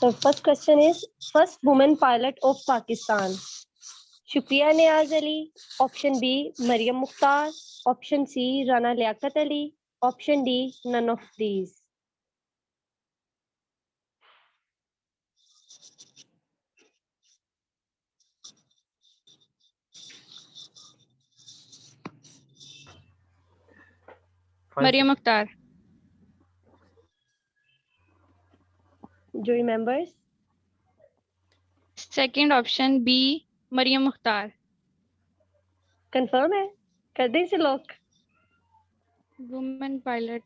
So first question is first woman pilot of Pakistan. Shukriya Niaz Ali. Option B, Maryam Mukhtar. Option C, Rana Liaquat Ali. Option D, none of these. Maryam Mukhtar. Jury members? Second option B, Maryam Mukhtar. Confirm है? कर दें इसे lock? Woman pilot.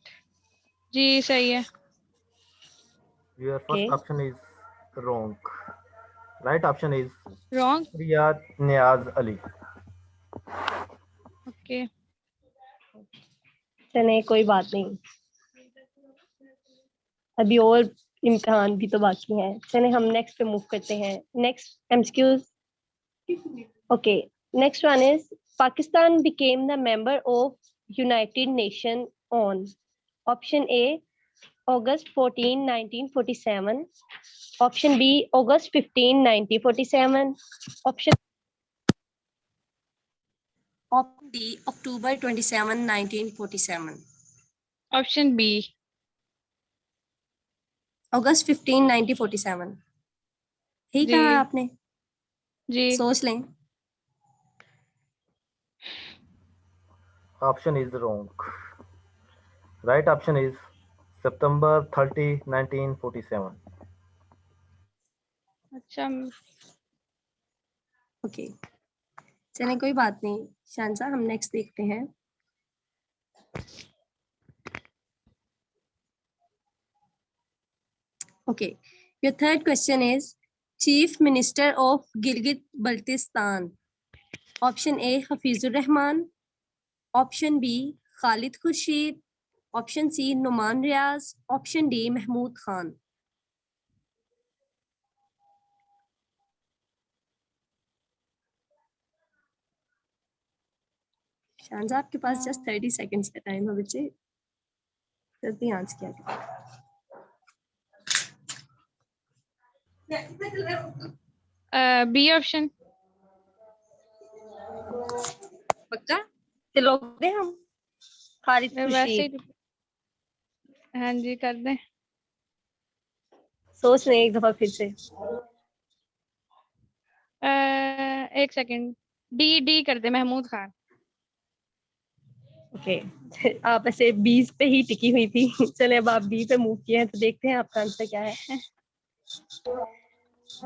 जी सही है. Your first option is wrong. Right option is Wrong. Shukriya Niaz Ali. Okay. चले कोई बात नहीं. अभी और इम्तिहान भी तो बाकी हैं. चले हम नेक्स्ट पे मूव करते हैं. Next MCQs. Okay. Next one is Pakistan became the member of United Nations on option A, August 14, 1947. Option B, August 15, 1947. Option D, October 27, 1947. Option B. August 15, 1947. ठीक है आपने? जी. सोच लें. Option is wrong. Right option is September 30, 1947. अच्छा. Okay. चलें कोई बात नहीं. शानसा हम नेक्स्ट देखते हैं. Okay. Your third question is Chief Minister of Gilgit-Baltistan. Option A, Hafizur Rahman. Option B, Khalid Khurshid. Option C, Numan Riaz. Option D, Mahmood Khan. Shanza आपके पास just 30 seconds का टाइम है बच्चे. जल्दी आंसर किया करें. B option. पक्का? तो लोग दें हम. खालिद वैसे खुर्शीद. हाँ जी कर दें. सोच लें एक दफा फिर से. एक सेकंड. डी कर दे. महमूद खान. ओके. आप ऐसे 20 पे ही टिकी हुई थी. चले अब आप बी पे मूव किए हैं तो देखते हैं आपका आंसर क्या है.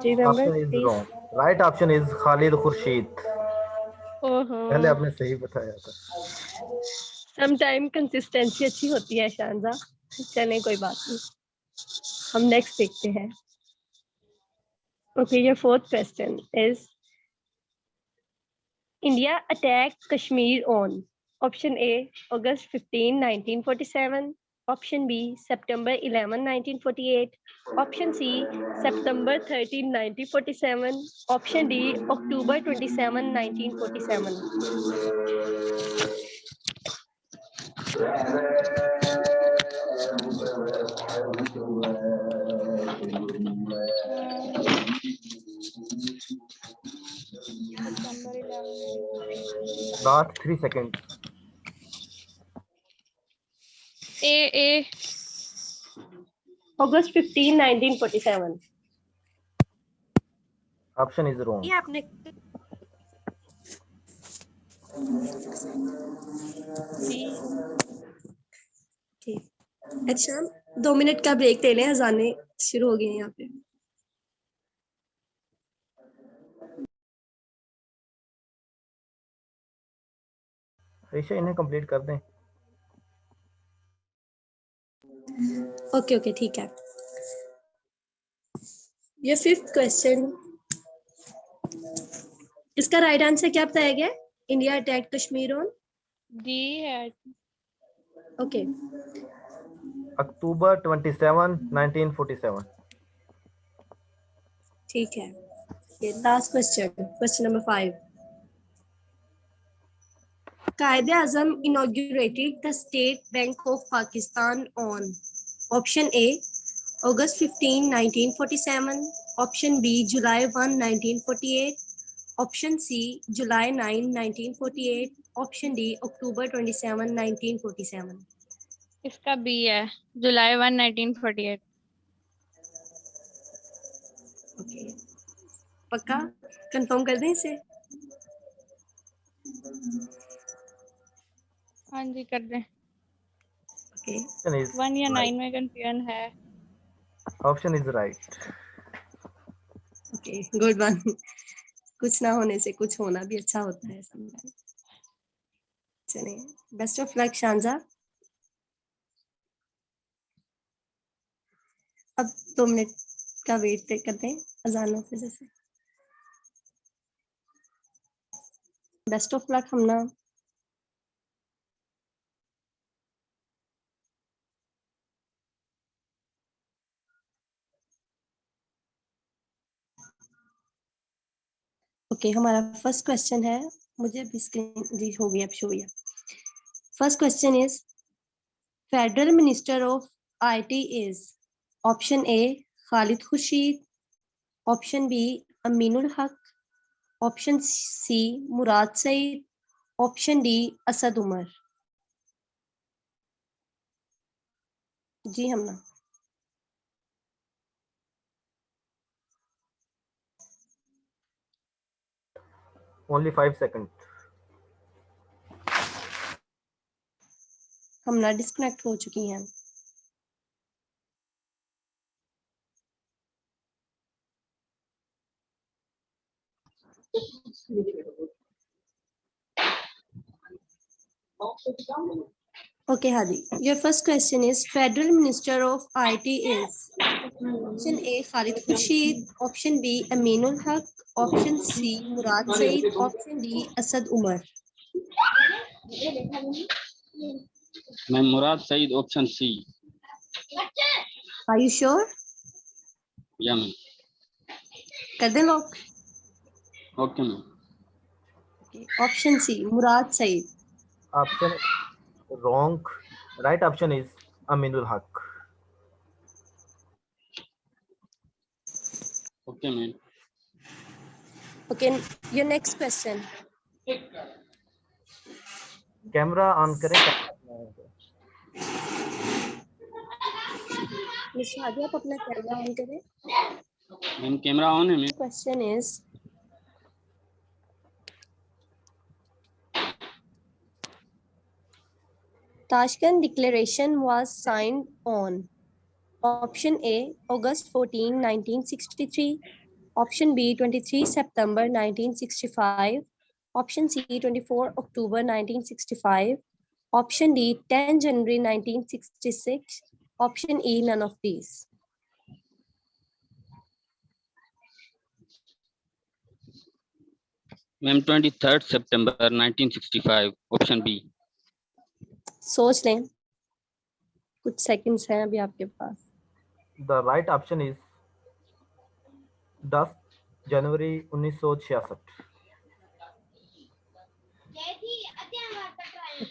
जी Option is wrong. Right option is Khalid Khurshid. ओहो. पहले आपने सही बताया था. सम टाइम कंसिस्टेंसी अच्छी होती है शानजा. चलें कोई बात नहीं. हम नेक्स्ट देखते हैं. Okay. Your fourth question is India attacked Kashmir on option A, August 15, 1947. Option B, September 11, 1948. Option C, September 13, 1947. Option D, October 27, 1947. Last 3 seconds. A. August 15, 1947. Option is wrong. ये आपने अच्छा 2 मिनट का ब्रेक ले लें. अजानें शुरू हो गई हैं यहाँ पे. ईशा इन्हें कंप्लीट कर दें. ओके ठीक है. ये फिफ्थ क्वेश्चन. इसका राइट आंसर क्या बताया गया? India attack Kashmir on. D है. ओके. October 27, 1947. ठीक है. ये last question number 5. Quaid-e-Azam inaugurated the State Bank of Pakistan on option A, August 15, 1947. Option B, July 1, 1948. Option C, July 9, 1948. Option D, October 27, 1947. इसका B है, जुलाई 1, 1948। Okay, पक्का confirm कर दें इसे? हाँ जी, कर दें। ओके, Option is 1 या 9 right. में कंफ्यूजन है। Option is right. Okay, good one. कुछ ना होने से कुछ होना भी अच्छा होता है समटाइम। चलिए, बेस्ट ऑफ लक शांजा। अब 2 मिनट का वेट करते हैं अजानों की वजह से। Best of luck Hamna. Okay, हमारा फर्स्ट क्वेश्चन है, मुझे भी स्क्रीन जी हो गई, अब शो हुई। First question is federal minister of IT is option A Khalid Khurshid, option B Aminul Haq, option C Murad Saeed, option D Asad Umar. जी Hamna. Only 5 seconds. Hamna disconnect हो चुकी हैं। Okay, Hadi. Your first question is Federal Minister of IT is option A Khalid Khurshid, option B Aminul Haq, option C Murad Said, option D Asad Umar. Ma'am Murad Saeed, option C. Are you sure? या ma'am. कर दें lock? Okay ma'am. Okay. Option C Murad Said. Option wrong. Right option is Aminul Haq. Okay ma'am. Okay, your next question. Camera on करें। Miss Hadi, आप अपना camera on करें। Ma'am camera on है ma'am. Question is Tashkent Declaration was signed on option A August 14, 1963, option B 23 September 1965, option C 24 October 1965, option D 10 January 1966, option E none of these. Ma'am 23 सितंबर 1965, option B. सोच लें, कुछ seconds हैं अभी आपके पास। The right option is 10 January 1966.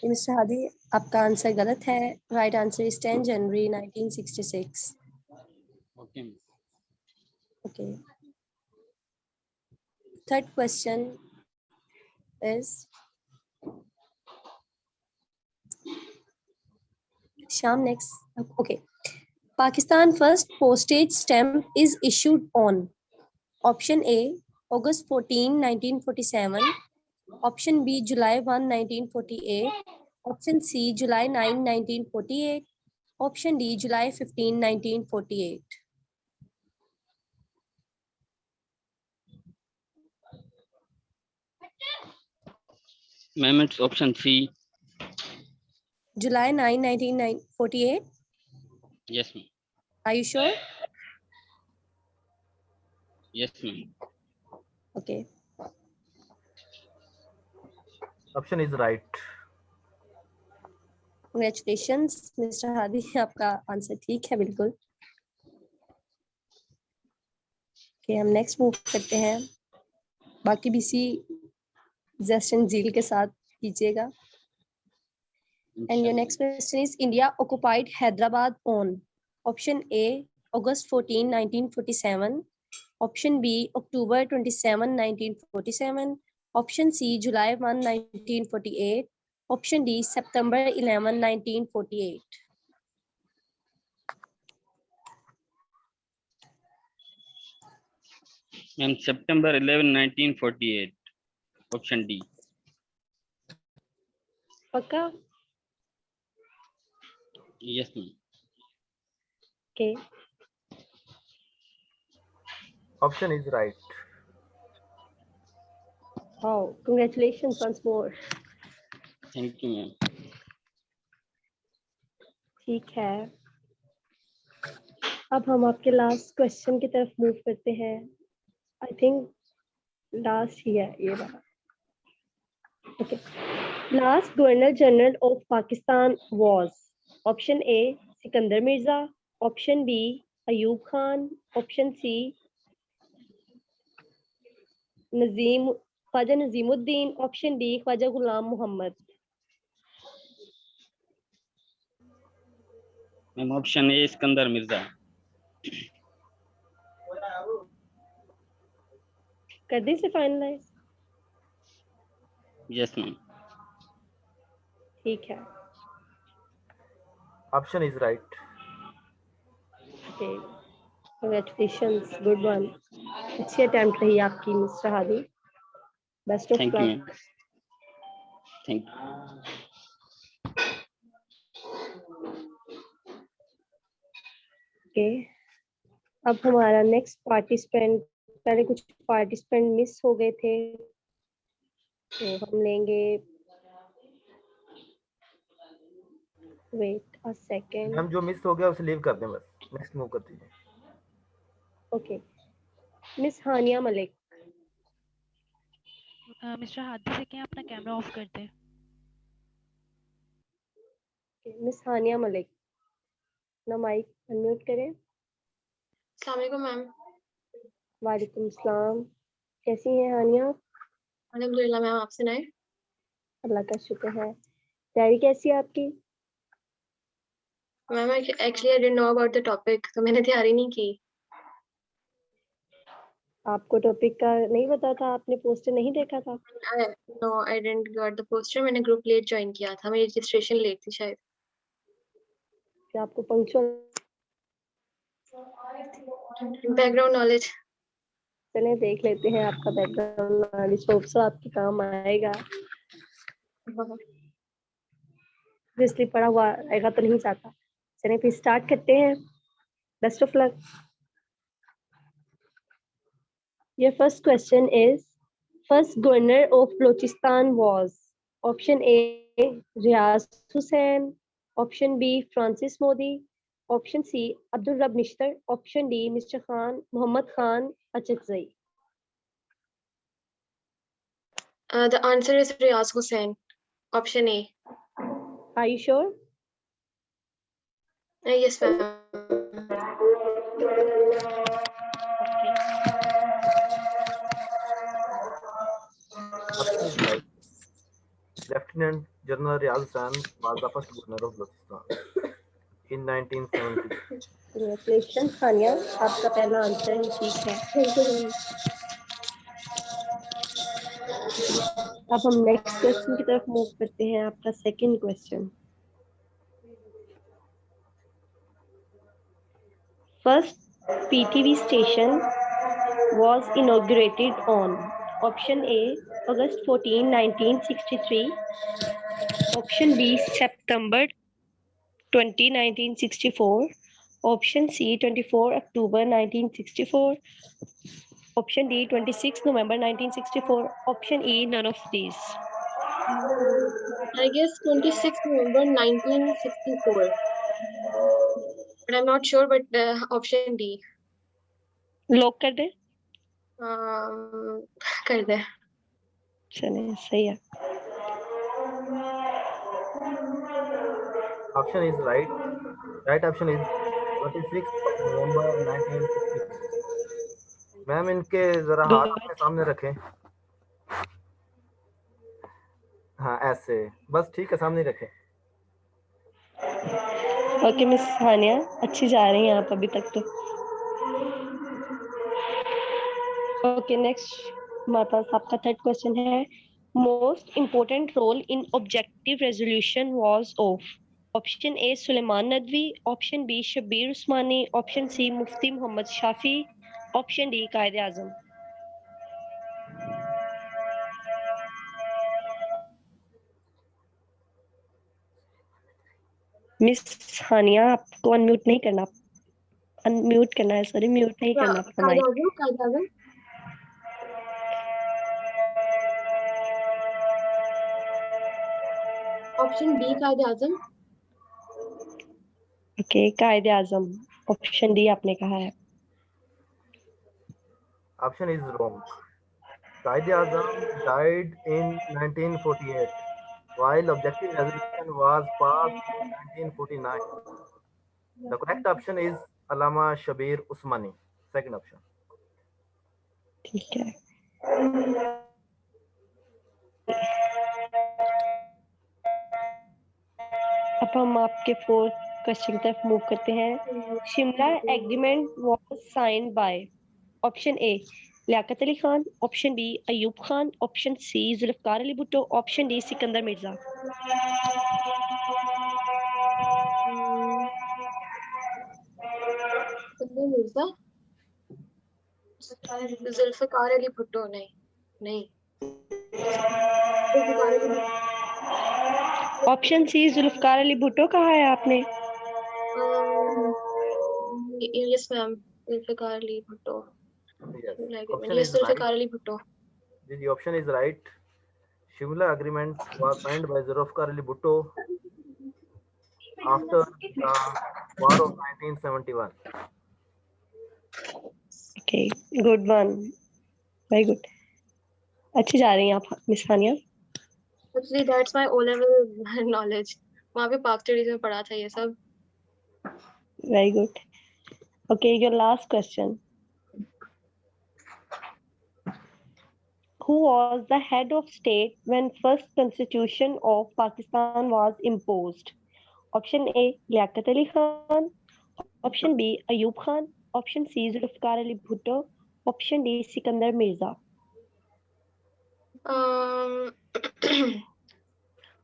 Mister Hadi, आपका answer गलत है। Right answer is 10 January 1966. Okay ma'am. Okay. Third question is Sham next. Okay. Pakistan first postage stamp is issued on option A August 14, 1947, option B July 1, 1948, option C July 9, 1948, option D July 15, 1948. Ma'am it's option C. July 9, 1948. Yes ma'am. Are you sure? Yes ma'am. Okay. Option is right. Congratulations, Mr. Hadi. आपका आंसर ठीक है बिल्कुल। Okay, हम next move करते हैं। बाकी भी इसी जेस्ट एंड ज़ील के साथ कीजिएगा। And your next question is India occupied Hyderabad on option A August 14, 1947. Option B, October 27, 1947. Option C, July 1, 1948. Option D, September 11, 1948. Ma'am, September 11, 1948. Option D. पक्का? Yes, ma'am. Okay. Option is right. Wow, congratulations once more. Thank you, ma'am. ठीक है, अब हम आपके last question की तरफ move करते हैं. आई थिंक लास्ट ही है ये वाला. Okay. Last governor general of Pakistan was. Option A Sikandar Mirza. Option B Ayub Khan. Option C Khwaja Nazimuddin. Option D Khwaja Ghulam Mohammad. Ma'am, option A, Iskandar Mirza. कर दी से फाइनलाइज? Yes, ma'am. ठीक है. Option is right. Okay, congratulations, good one. अच्छी attempt रही आपकी miss Shahadi. Best of Thank you, luck. ma'am. Thank you. Okay, अब हमारा next participant, पहले कुछ पार्टिसिपेंट मिस हो गए थे तो हम लेंगे. Wait a second. मैम जो मिस हो गया उसे लीव कर दें बस. नेक्स्ट मूव कर दीजिए. ओके, मिस हानिया मलिक. मिस्टर हादी से क्या अपना कैमरा ऑफ कर दे. मिस हानिया मलिक, ना माइक अनम्यूट करें. अस्सलाम वालेकुम मैम. वालेकुम सलाम. कैसी हैं हानिया? अल्हम्दुलिल्लाह मैम, आप सुनाएं. अल्लाह का शुक्र है. तैयारी कैसी है आपकी? Ma'am actually I didn't know about the topic, तो मैंने तैयारी नहीं की. आपको टॉपिक का नहीं पता था? आपने पोस्टर नहीं देखा था? No, I didn't got the poster. मैंने ग्रुप लेट ज्वाइन किया था, मेरी रजिस्ट्रेशन लेट थी शायद. कि आपको पंक्चुअल. Background knowledge. चले देख लेते हैं आपका बैकग्राउंड नॉलेज. होप सो आपके काम आएगा. इसलिए पढ़ा हुआ आएगा तो नहीं चाहता. चलिए फिर स्टार्ट करते हैं. Best of luck. Your first question is, first governor of Balochistan was. Option A, Riaz Hussain. Option B, Francis Modi. Option C, Abdul Rab Nishtar. Option D, Mr. Khan, Muhammad Khan Achakzai. The answer is Riaz Hussain. Option A. Are you sure? Yes ma'am. Option is right. Lieutenant General Riaz Hussain was the first governor of Balochistan in 1970. Congratulations खानिया, आपका पहला answer ही ठीक है. अब हम next question की तरफ move करते हैं. आपका second question. First PTV station was inaugurated on. Option A, August 14, 1963. Option B, September 20, 1964. Option C, 24 October 1964. Option D, 26 November 1964. Option E, none of these. I guess 26 November 1964. But I'm not sure, but option D. Lock कर दे. कर दे. चलिए सही है. Option is right. Right option is 26 November 1964. Ma'am इनके जरा हाथ अपने सामने रखें. हाँ ऐसे बस ठीक है, सामने रखें. ओके मिस हानिया, अच्छी जा रही हैं आप अभी तक तो. ओके नेक्स्ट माता साहब का थर्ड क्वेश्चन है most important role in objective resolution was of option A Sulaiman Nadvi, option B Shabbir Usmani, option C Mufti Mohammad Shafi, option D Quaid-e Azam. Miss हानिया आपको अनम्यूट नहीं करना, अनम्यूट करना है, सॉरी म्यूट नहीं करना आपका माइक। कायदे आजम ऑप्शन बी कायदे आजम ओके कायदे आजम ऑप्शन डी आपने कहा है। Option is wrong. Quaid-e-Azam died in 1948, while objective resolution was passed in 1949. The correct option is Allama Shabir Usmani. Second option. ठीक है अब हम आपके फोर्थ क्वेश्चन की तरफ मूव करते हैं। Shimla agreement was signed by option A Liaquat Ali Khan, option B Ayub Khan, option C Zulfikar Ali Bhutto, option D Sikandar Mirza. Sikandar Mirza Zulfikar Ali Bhutto नहीं नहीं जुल्फकार अली ऑप्शन सी जुल्फकार अली भुट्टो कहा है आपने? Yes ma'am Zulfikar Ali Bhutto Yes. like Option yes is Zulfikar right. Ali Bhutto The option is right. Shimla agreement was signed by Zulfikar Ali Bhutto after the war of 1971. Okay good one very good अच्छी जा रही हैं आप miss Hania. actually that's my O level knowledge वहाँ पे पाक studies में पढ़ा था ये सब। Very good. Okay, your last question. Who was the head of state when first constitution of Pakistan was imposed? Option A, Liaquat Ali Khan. Option B, Ayub Khan. Option C, Zulfikar Ali Bhutto. Option D, Sikandar Mirza.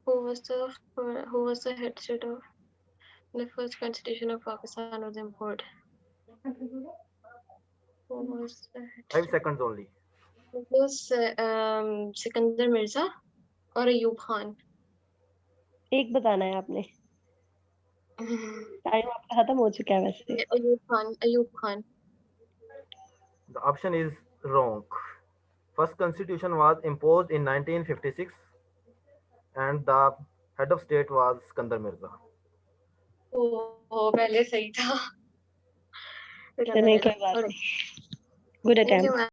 Who was the head state of the first constitution of Pakistan was imposed? Who was the head 5 seconds only. It was Sikandar Mirza और अयूब खान। एक बताना है आपने, time आपका खत्म हो चुका है वैसे। Ayub Khan. The option is wrong. First constitution was imposed in 1956 and the head of state was Sikandar Mirza. पहले सही था। नहीं कोई बात नहीं, गुड अटेम्प्ट।